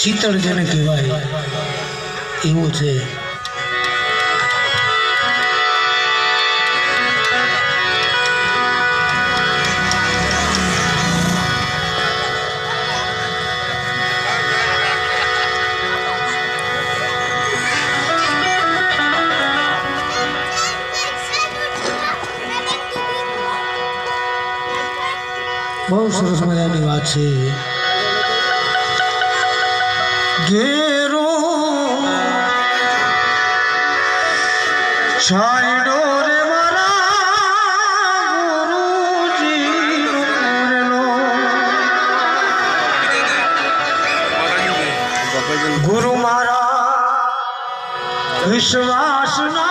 શીતળ જેને કહેવાય એવું છે. બહુ સરસ મજાની વાત છે. ઘેરો છાંયડો રે મારા ગુરુજીનો પૂરેલો, ગુરુ મારા વિશ્વાસનો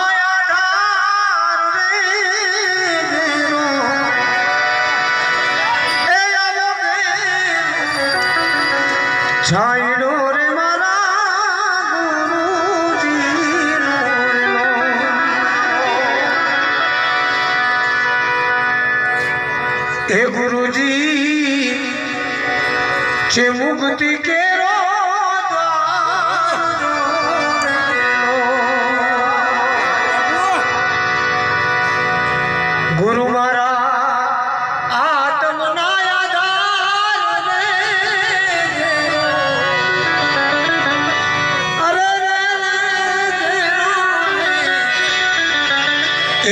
છાંયડો રે મારા ગુરુજીનો એ ગુરુજી છે મુક્તિ કેરો ગુરુ મારા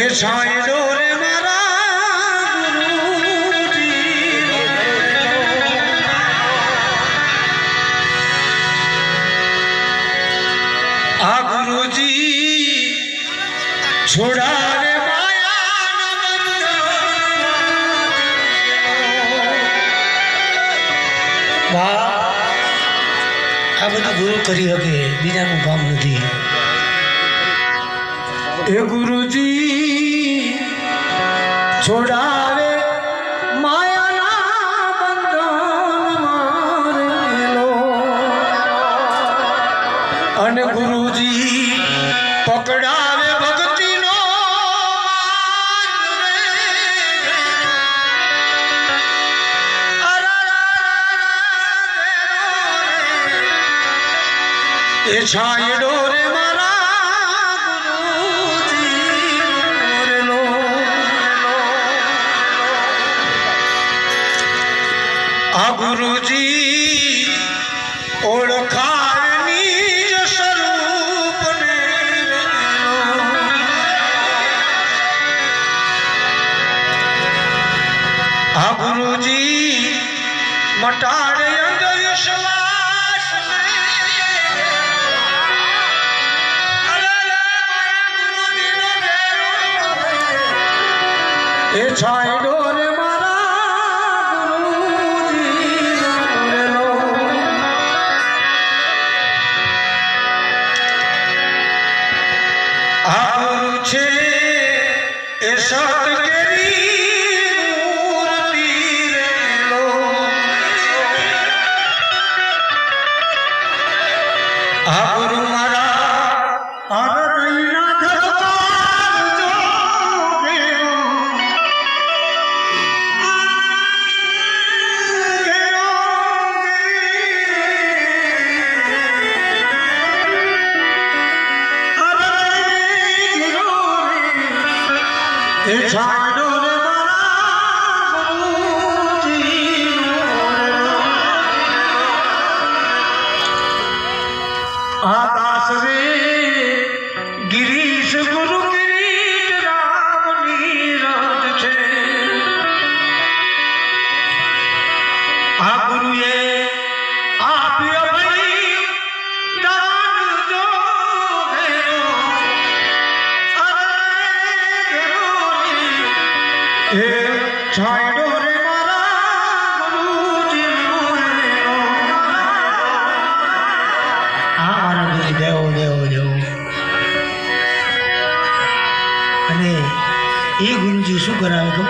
એ છાંયડો રે મારા ગુરુજી, આ ગુરુજી છોડાવે માયાના બંધન. વાહ, આ બધું ગુરુ કરી શકે, બીજાનું કામ નથી. એ ગુરુજી છોડાવે માયાના બંધન મારેલો, અને ગુરુજી પકડાવે ભક્તિનો એ છાંયડો રે આ ગુરુજી ઓળખાણની સ્વરૂપને, આ ગુરુજી મટાડે અંધવિશ્વાસ, એ છાંયડો રે છે એ સતગરી મૂર્તિ રેલો, આ ગુરુ મારા હૃદયના ધબકાર એ છાંયડો રે મારા ગુરુજીનો, આકાશ રે ગિરીશ ગુરુ કિરીટ રામની રજ છે, આ ગુરુએ આપ્યો ભાઈ દાન જો એ છાંયડો રે મારા ગુરુજીનો, આ મારા ગુરુ દેવો દેવો દેવો. અને એ ગુરુજી શું કરાવે તો